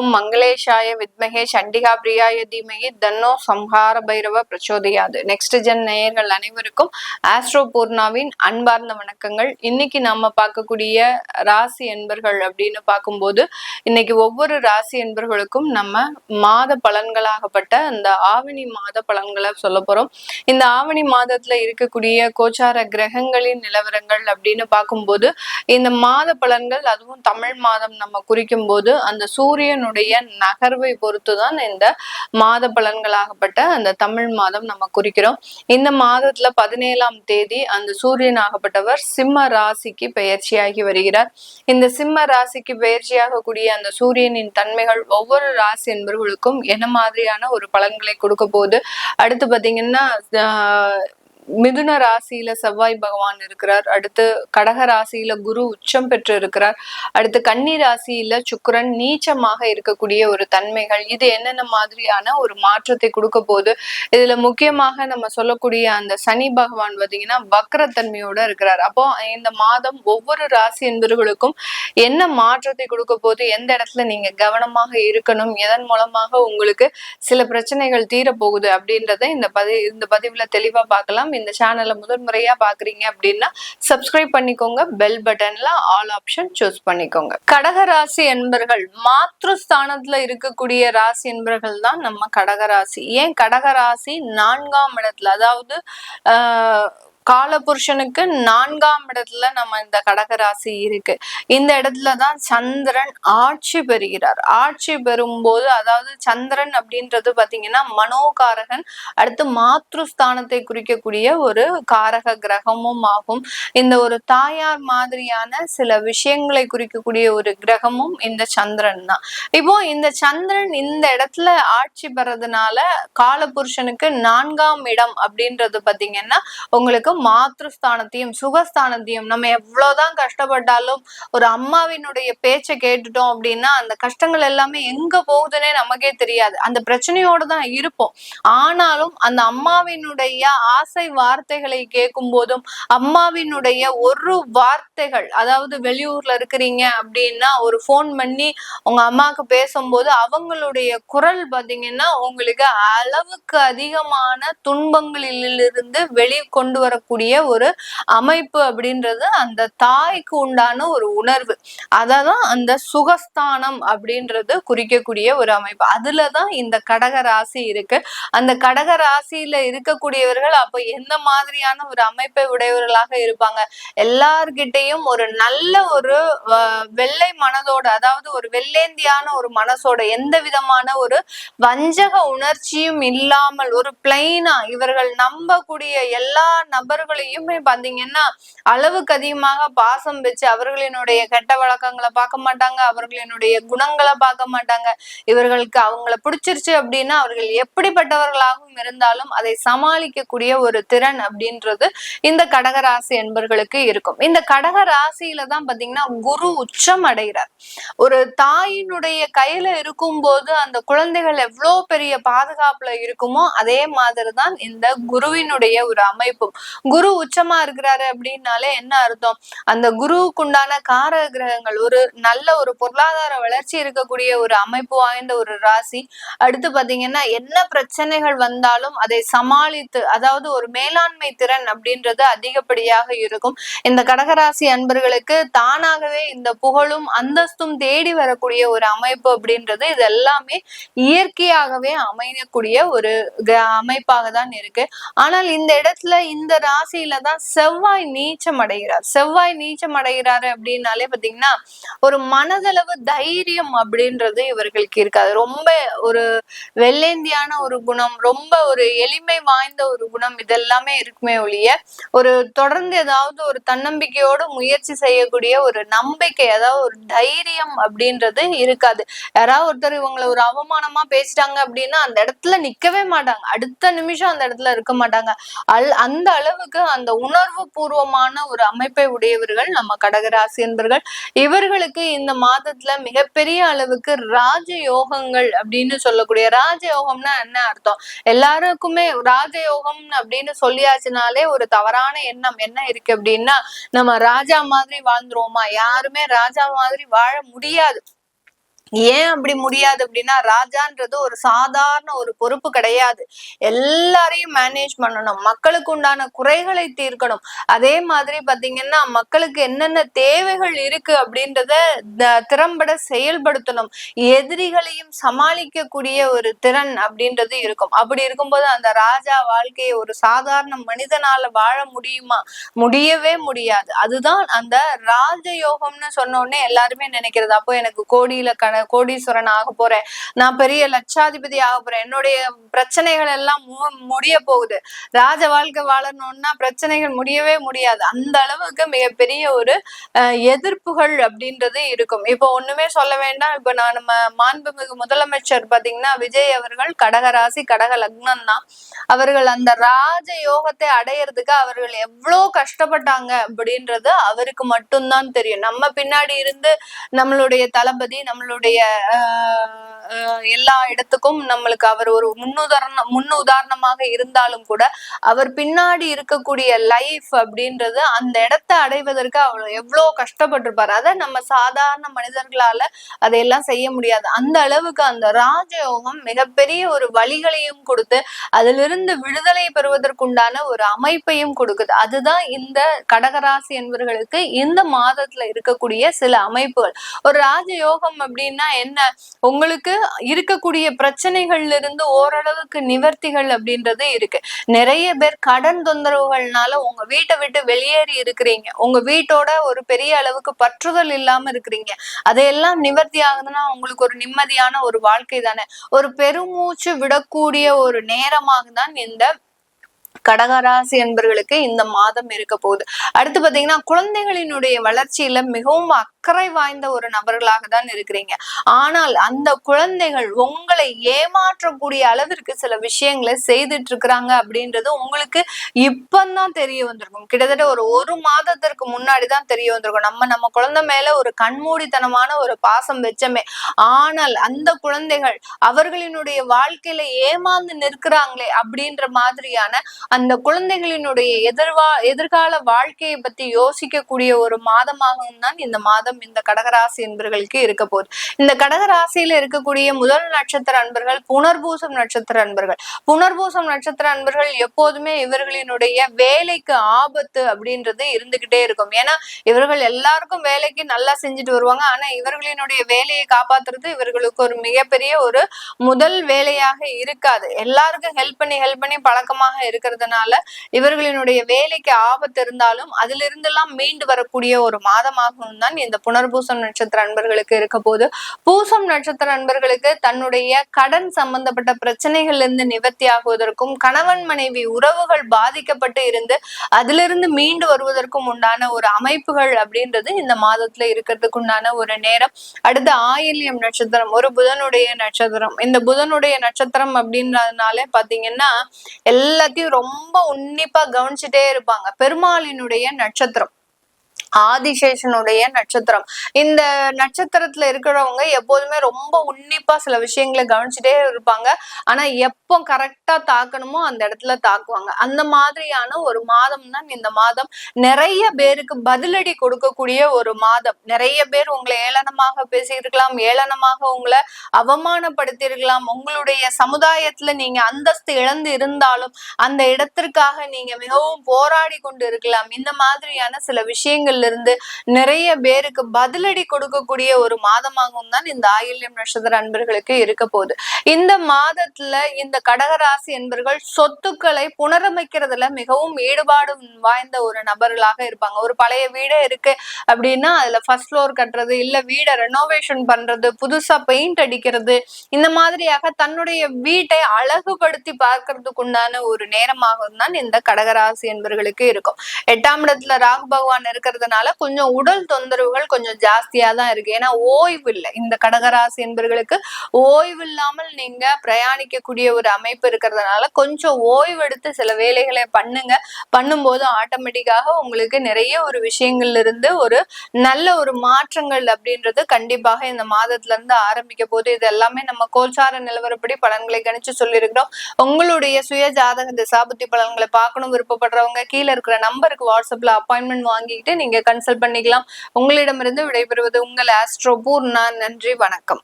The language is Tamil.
ஓம் மங்களேஷாய வித்மகே சண்டிகா பிரியாய தீமகி தன்னோ சம்ஹார பைரவ பிரச்சோதயாது. நெக்ஸ்ட் ஜென் நேயர்கள் அனைவருக்கும் ஆஸ்ட்ரோ பூர்ணாவின் அன்பார்ந்த வணக்கங்கள். இன்னைக்கு நாம பார்க்கக்கூடிய ராசி என்பர்கள் அப்படின்னு பார்க்கும்போது இன்னைக்கு ஒவ்வொரு ராசி என்பர்களுக்கும் நம்ம மாத பலன்களாகப்பட்ட இந்த ஆவணி மாத பலன்களை சொல்ல போறோம். இந்த ஆவணி மாதத்துல இருக்கக்கூடிய கோச்சார கிரகங்களின் நிலவரங்கள் அப்படின்னு பார்க்கும்போது இந்த மாத பலன்கள், அதுவும் தமிழ் மாதம் நம்ம குறிக்கும் போது அந்த சூரியனுடைய நகர்வை பொறுத்துதான் இந்த மாத பலன்களாகப்பட்ட அந்த தமிழ் மாதம் நம்ம குறிக்கிறோம். இந்த மாதத்துல 17ஆம் தேதி அந்த சூரியன் ஆகப்பட்டவர் சிம்ம ராசிக்கு பெயர்ச்சியாகி வருகிறார். இந்த சிம்ம ராசிக்கு பெயர்ச்சியாக கூடிய அந்த சூரியனின் தன்மைகள் ஒவ்வொரு ராசி என்பவர்களுக்கும் என்ன மாதிரியான ஒரு பலன்களை கொடுக்க போகுது. அடுத்து பாத்தீங்கன்னா மிதுன ராசியில செவ்வாய் பகவான் இருக்கிறார். அடுத்து கடக ராசியில குரு உச்சம் பெற்று இருக்கிறார். அடுத்து கன்னி ராசியில சுக்கிரன் நீச்சமாக இருக்கக்கூடிய ஒரு தன்மைகள், இது என்னென்ன மாதிரியான ஒரு மாற்றத்தை கொடுக்க போகுது. இதுல முக்கியமாக நம்ம சொல்லக்கூடிய அந்த சனி பகவான் பாத்தீங்கன்னா வக்ரத்தன்மையோட இருக்கிறார். அப்போ இந்த மாதம் ஒவ்வொரு ராசி என்பவர்களுக்கும் என்ன மாற்றத்தை கொடுக்க போகுது, எந்த இடத்துல நீங்க கவனமாக இருக்கணும், எதன் மூலமாக உங்களுக்கு சில பிரச்சனைகள் தீரப்போகுது அப்படின்றத இந்த பதிவுல தெளிவா பார்க்கலாம். இந்த சேனலை முதல் முறையா பாக்குறீங்க அப்படின்னா சப்ஸ்கிரைப் பண்ணிக்கோங்க, பெல் பட்டன்ல ஆல் ஆப்ஷன் சூஸ் பண்ணிக்கோங்க. கடக ராசி என்பர்கள் மாத்ருஸ்தானத்துல இருக்கக்கூடிய ராசி என்பர்கள் தான் நம்ம கடகராசி. ஏன் கடகராசி 4ஆம் இடத்துல, அதாவது காலபுருஷனுக்கு 4ஆம் இடத்துல நம்ம இந்த கடகராசி இருக்கு. இந்த இடத்துலதான் சந்திரன் ஆட்சி பெறுகிறார். ஆட்சி பெறும்போது, அதாவது சந்திரன் அப்படின்றது பாத்தீங்கன்னா மனோகாரகன், அடுத்து மாத்ருஸ்தானத்தை குறிக்கக்கூடிய ஒரு காரக கிரகமும் ஆகும். இந்த ஒரு தாயார் மாதிரியான சில விஷயங்களை குறிக்கக்கூடிய ஒரு கிரகமும் இந்த சந்திரன் தான். இப்போ இந்த சந்திரன் இந்த இடத்துல ஆட்சி பெறதுனால காலபுருஷனுக்கு 4ஆம் இடம் அப்படின்றது பாத்தீங்கன்னா உங்களுக்கு மாத்ருஸ்தானத்தையும் சுகஸ்தானத்தையும், நம்ம எவ்வளவுதான் கஷ்டப்பட்டாலும் ஒரு அம்மாவினுடைய பேச்சை கேட்டுட்டோம் அப்படின்னா அந்த கஷ்டங்கள் எல்லாமே எங்க போகுதுன்னே நமக்கே தெரியாது. அந்த பிரச்சனையோட தான் இருப்போம். ஆனாலும் அந்த அம்மாவினுடைய ஆசை வார்த்தைகளை கேட்கும் போதும், அம்மாவினுடைய ஒரு வார்த்தைகள், அதாவது வெளியூர்ல இருக்கிறீங்க அப்படின்னா ஒரு போன் பண்ணி உங்க அம்மாவுக்கு பேசும்போது அவங்களுடைய குரல் பாத்தீங்கன்னா உங்களுக்கு அளவுக்கு அதிகமான துன்பங்களிலிருந்து வெளிக்கொண்டு வர கூடிய ஒரு அமைப்பு அப்படின்றது அந்த தாய்க்கு உண்டான ஒரு உணர்வு. அததான் அந்த சுகஸ்தானம் அப்படின்றது குறிக்கக்கூடிய ஒரு அமைப்பு. அதுலதான் இந்த கடக ராசி இருக்கு. அந்த கடக ராசியில இருக்கக்கூடியவர்கள் அப்ப எந்த மாதிரியான ஒரு அமைப்பை உடையவர்களாக இருப்பாங்க, எல்லார்கிட்டையும் ஒரு நல்ல ஒரு வெள்ளை மனதோட, அதாவது ஒரு வெள்ளேந்தியான ஒரு மனசோட, எந்த விதமான ஒரு வஞ்சக உணர்ச்சியும் இல்லாமல் ஒரு பிளைனா இவர்கள் நம்பக்கூடிய எல்லா நபர்களையுமே பாத்தீங்கன்னா அளவுக்கு அதிகமாக பாசம் வச்சு அவர்களினுடைய கெட்ட வழக்கங்களை பார்க்க மாட்டாங்க, அவர்களினுடைய குணங்களை பார்க்க மாட்டாங்க. இவர்களுக்கு அவங்கள பிடிச்சிருச்சு அப்படின்னா அவர்கள் எப்படிப்பட்டவர்களாகவும் இருந்தாலும் அதை சமாளிக்கக்கூடிய ஒரு திறன் அப்படின்றது இந்த கடகராசி என்பர்களுக்கு இருக்கும். இந்த கடக ராசியில தான் பாத்தீங்கன்னா குரு உச்சம் அடைகிறார். ஒரு தாயினுடைய கையில இருக்கும் போது அந்த குழந்தைகள் எவ்வளவு பெரிய பாதுகாப்புல இருக்குமோ அதே மாதிரிதான் இந்த குருவினுடைய ஒரு அமைப்பும். குரு உச்சமா இருக்கிறாரு அப்படின்னாலே என்ன அர்த்தம், அந்த குருவுக்கு உண்டான காரக கிரகங்கள், ஒரு நல்ல ஒரு பொருளாதார வளர்ச்சி இருக்கக்கூடிய ஒரு அமைப்பு வாய்ந்த ஒரு ராசி. அடுத்து பாத்தீங்கன்னா என்ன பிரச்சனைகள் வந்தாலும் அதை சமாளித்து, அதாவது ஒரு மேலாண்மை திறன் அப்படின்றது அதிகப்படியாக இருக்கும். இந்த கடகராசி அன்பர்களுக்கு தானாகவே இந்த புகழும் அந்தஸ்தும் தேடி வரக்கூடிய ஒரு அமைப்பு அப்படின்றது இது எல்லாமே இயற்கையாகவே அமையக்கூடிய ஒரு அமைப்பாக தான் இருக்கு. ஆனால் இந்த இடத்துல இந்த ராசியில தான் செவ்வாய் நீச்சம் அடைகிறார். செவ்வாய் நீச்சம் அடைகிறாரு அப்படின்னாலே பாத்தீங்கன்னா ஒரு மனதளவு தைரியம் அப்படின்றது இவர்களுக்கு இருக்காது. ரொம்ப ஒரு வெள்ளேந்தியான ஒரு குணம், ரொம்ப ஒரு எளிமை வாய்ந்த ஒரு குணம், இதெல்லாமே இருக்குமே ஒழிய ஒரு தொடர்ந்து ஏதாவது ஒரு தன்னம்பிக்கையோடு முயற்சி செய்யக்கூடிய ஒரு நம்பிக்கை, அதாவது ஒரு தைரியம் அப்படின்றது இருக்காது. யாராவது ஒருத்தர் இவங்களை ஒரு அவமானமா பேசிட்டாங்க அப்படின்னா அந்த இடத்துல நிக்கவே மாட்டாங்க, அடுத்த நிமிஷம் அந்த இடத்துல இருக்க மாட்டாங்க. அந்த அளவுக்கு அந்த உணர்வு பூர்வமான ஒரு அமைப்பை உடையவர்கள் நம்ம கடகராசி என்பர்கள். இவர்களுக்கு இந்த மாதத்துல மிகப்பெரிய அளவுக்கு ராஜயோகங்கள் அப்படின்னு சொல்லக்கூடிய, ராஜயோகம்னா என்ன அர்த்தம், எல்லாருக்குமே ராஜயோகம் அப்படின்னு சொல்லியாச்சுனாலே ஒரு தவறான எண்ணம் என்ன இருக்கு அப்படின்னா, நம்ம ராஜா மாதிரி வாழ்ந்துருவோமா, யாருமே ராஜா மாதிரி வாழ முடியாது. ஏன் அப்படி முடியாது அப்படின்னா, ராஜான்றது ஒரு சாதாரண ஒரு பொறுப்பு கிடையாது. எல்லாரையும் மேனேஜ் பண்ணணும். மக்களுக்கு உண்டான குறைகளை தீர்க்கணும். அதே மாதிரி பாத்தீங்கன்னா, மக்களுக்கு என்னென்ன தேவைகள் இருக்கு அப்படின்றத திறம்பட செயல்படுத்தணும். எதிரிகளையும் சமாளிக்கக்கூடிய ஒரு திறன் அப்படின்றது இருக்கும். அப்படி இருக்கும்போது அந்த ராஜா வாழ்க்கையை ஒரு சாதாரண மனிதனால வாழ முடியுமா? முடியவே முடியாது. அதுதான் அந்த ராஜயோகம்னு சொன்ன உடனே எல்லாருமே நினைக்கிறது, அப்போ எனக்கு கோடீஸ்வரன் ஆக போறேன், நான் பெரிய லட்சாதிபதி ஆக போறேன், என்னுடைய பிரச்சனைகள் எல்லாம் முடிய போகுது. ராஜ வாழ்க்கை வாழணும்னா பிரச்சனைகள் முடியவே முடியாது. அந்த அளவுக்கு மிகப்பெரிய ஒரு எதிர்ப்புகள் அப்படின்றது இருக்கும். இப்போ ஒண்ணுமே சொல்ல வேண்டாம். இப்ப நம்ம மாண்புமிகு முதலமைச்சர் பாத்தீங்கன்னா விஜய் அவர்கள் கடகராசி கடக லக்னம் தான். அவர்கள் அந்த ராஜ யோகத்தை அடையிறதுக்கு அவர்கள் எவ்வளவு கஷ்டப்பட்டாங்க அப்படின்றது அவருக்கு மட்டும்தான் தெரியும். நம்ம பின்னாடி இருந்து நம்மளுடைய தளபதி நம்மளுடைய எல்லா இடத்துக்கும் நம்மளுக்கு அவர் ஒரு முன்னுதாரணமாக இருந்தாலும் கூட அவர் பின்னாடி இருக்கக்கூடிய லைஃப் அப்படின்றது அந்த இடத்தை அடைவதற்கு அவர் எவ்வளவு கஷ்டப்பட்டிருப்பாரு. அதை நம்ம சாதாரண மனிதர்களால அதையெல்லாம் செய்ய முடியாது. அந்த அளவுக்கு அந்த ராஜயோகம் மிகப்பெரிய ஒரு வழிகளையும் கொடுத்து அதிலிருந்து விடுதலை பெறுவதற்குண்டான ஒரு அமைப்பையும் கொடுக்குது. அதுதான் இந்த கடகராசி என்பவர்களுக்கு இந்த மாதத்துல இருக்கக்கூடிய சில அமைப்புகள். ஒரு ராஜயோகம் அப்படின்னா என்ன? உங்களுக்கு இருக்கக்கூடிய பிரச்சனைகள்ல இருந்து ஓரளவுக்கு நிவர்த்திகள் அப்படின்றது இருக்கு. நிறைய பேர் கடன் தொந்தரவுகள்னால உங்க வீட்டை விட்டு வெளியேறி இருக்கிறீங்க. உங்க வீட்டோட ஒரு பெரிய அளவுக்கு பற்றுதல் இல்லாம இருக்கிறீங்க. அதையெல்லாம் நிவர்த்தி ஆகுதுன்னா உங்களுக்கு ஒரு நிம்மதியான ஒரு வாழ்க்கை தானே. ஒரு பெருமூச்சு விடக்கூடிய ஒரு நேரமாக தான் இந்த கடகராசி என்பவர்களுக்கு இந்த மாதம் இருக்க போகுது. அடுத்து பாத்தீங்கன்னா குழந்தைகளினுடைய வளர்ச்சியில மிகவும் அக்கறை வாய்ந்த ஒரு நபர்களாக தான் இருக்கிறீங்க. ஆனால் அந்த குழந்தைகள் உங்களை ஏமாற்றக்கூடிய அளவிற்கு சில விஷயங்களை செய்துட்டு இருக்கிறாங்க அப்படின்றது உங்களுக்கு இப்பதான் தெரிய வந்திருக்கும். கிட்டத்தட்ட ஒரு மாதத்திற்கு முன்னாடிதான் தெரிய வந்திருக்கும். நம்ம குழந்தை மேல ஒரு கண்மூடித்தனமான ஒரு பாசம் வச்சமே. ஆனால் அந்த குழந்தைகள் அவர்களினுடைய வாழ்க்கையில ஏமாந்து நிற்கிறாங்களே அப்படின்ற மாதிரியான அந்த குழந்தைகளினுடைய எதிர்கால வாழ்க்கையை பத்தி யோசிக்கக்கூடிய ஒரு மாதமாகவும் தான் இந்த மாதம் இந்த கடகராசி என்பர்களுக்கு இருக்க போகுது. இந்த கடகராசியில இருக்கக்கூடிய முதல் நட்சத்திர அன்பர்கள் புனர்பூசம் நட்சத்திர அன்பர்கள். புனர்பூசம் நட்சத்திர அன்பர்கள் எப்போதுமே இவர்களினுடைய வேலைக்கு ஆபத்து அப்படின்றது இருந்துகிட்டே இருக்கும். ஏன்னா இவர்கள் எல்லாருக்கும் வேலைக்கு நல்லா செஞ்சுட்டு வருவாங்க. ஆனா இவர்களினுடைய வேலையை காப்பாத்துறது இவர்களுக்கு ஒரு மிகப்பெரிய ஒரு முதல் வேலையாக இருக்காது. எல்லாருக்கும் ஹெல்ப் பண்ணி பழக்கமாக இருக்கிறதுனால இவர்களினுடைய வேலைக்கு ஆபத்து இருந்தாலும் அதிலிருந்து எல்லாம் மீண்டு வரக்கூடிய ஒரு மாதமாகவும் தான் இந்த புனர்பூசம் நட்சத்திர அன்பர்களுக்கு இருக்க போது. பூசம் நட்சத்திர அன்பர்களுக்கு தன்னுடைய கடன் சம்பந்தப்பட்ட பிரச்சனைகள்ல இருந்து நிவர்த்தி ஆகுவதற்கும் கணவன் மனைவி உறவுகள் பாதிக்கப்பட்டு இருந்து அதிலிருந்து மீண்டு வருவதற்கும் உண்டான ஒரு அமைப்புகள் அப்படின்றது இந்த மாதத்துல இருக்கிறதுக்கு உண்டான ஒரு நேரம். அடுத்து ஆயில்யம் நட்சத்திரம் ஒரு புதனுடைய நட்சத்திரம். இந்த புதனுடைய நட்சத்திரம் அப்படின்றதுனாலே பாத்தீங்கன்னா எல்லாத்தையும் ரொம்ப உன்னிப்பா கவனிச்சுட்டே இருப்பாங்க. பெருமாளினுடைய நட்சத்திரம் ஆதிசேஷனுடைய நட்சத்திரம். இந்த நட்சத்திரத்துல இருக்கிறவங்க எப்போதுமே ரொம்ப உன்னிப்பா சில விஷயங்களை கவனிச்சுட்டே இருப்பாங்க. ஆனா எப்போ கரெக்டா தாக்கணுமோ அந்த இடத்துல தாக்குவாங்க. அந்த மாதிரியான ஒரு மாதம் தான் இந்த மாதம். நிறைய பேருக்கு பதிலடி கொடுக்கக்கூடிய ஒரு மாதம். நிறைய பேர் உங்களை ஏளனமாக பேசியிருக்கலாம், ஏளனமாக உங்களை அவமானப்படுத்தி இருக்கலாம். உங்களுடைய சமுதாயத்துல நீங்க அந்தஸ்து இழந்து இருந்தாலும் அந்த இடத்திற்காக நீங்க மிகவும் போராடி கொண்டு இருக்கலாம். இந்த மாதிரியான சில விஷயங்கள் இருந்து நிறைய பேருக்கு பதிலடி கொடுக்கக்கூடிய ஒரு மாதமாகவும் தான் இந்த ஆயில்யம் நட்சத்திர அன்பர்களுக்கு இருக்க போகுது. இந்த மாதத்துல இந்த கடகராசி என்பர்கள் சொத்துக்களை புனரமைக்கிறதுல மிகவும் ஈடுபாடு வாய்ந்த ஒரு நபர்களாக இருப்பாங்க. ஒரு பழைய வீடே இருக்கு அப்படின்னா அதுல ஃபர்ஸ்ட் ஃப்ளோர் கட்டுறது, இல்ல வீடை ரெனோவேஷன் பண்றது, புதுசா பெயிண்ட் அடிக்கிறது, இந்த மாதிரியாக தன்னுடைய வீட்டை அழகுபடுத்தி பார்க்கறதுக்கு உண்டான ஒரு நேரமாகவும் தான் இந்த கடகராசி என்பர்களுக்கு இருக்கும். 8ஆம் இடத்துல ராகு பகவான் இருக்கிறதுனால கொஞ்சம் உடல் தொந்தரவுகள் கொஞ்சம் ஜாஸ்தியா தான் இருக்கு. ஏன்னா ஓய்வு இல்லை. இந்த கடகராசி என்பவர்களுக்கு ஓய்வு இல்லாமல் நீங்க பிரயாணிக்கக்கூடிய ஒரு அமைப்பு இருக்கிறதுனால கொஞ்சம் ஓய்வு எடுத்து சில வேலைகளை பண்ணும்போது ஆட்டோமேட்டிக்காக உங்களுக்கு நிறைய ஒரு விஷயங்கள்ல இருந்து ஒரு நல்ல ஒரு மாற்றங்கள் அப்படின்றது கண்டிப்பாக இந்த மாதத்துல இருந்து ஆரம்பிக்க போது. இது எல்லாமே நம்ம கோல்சார நிலவரப்படி பலன்களை கணிச்சு சொல்லியிருக்கிறோம். உங்களுடைய சுய ஜாதக திசாபுத்தி பலன்களை பார்க்கணும் விருப்பப்படுறவங்க கீழே இருக்கிற நம்பருக்கு வாட்ஸ்அப்ல அப்பாயின்மெண்ட் வாங்கிட்டு நீங்க கன்சல்ட் பண்ணிக்கலாம். உங்களிடமிருந்து விடைபெறுவது உங்கள் ஆஸ்ட்ரோ பூர்ணா. நன்றி, வணக்கம்.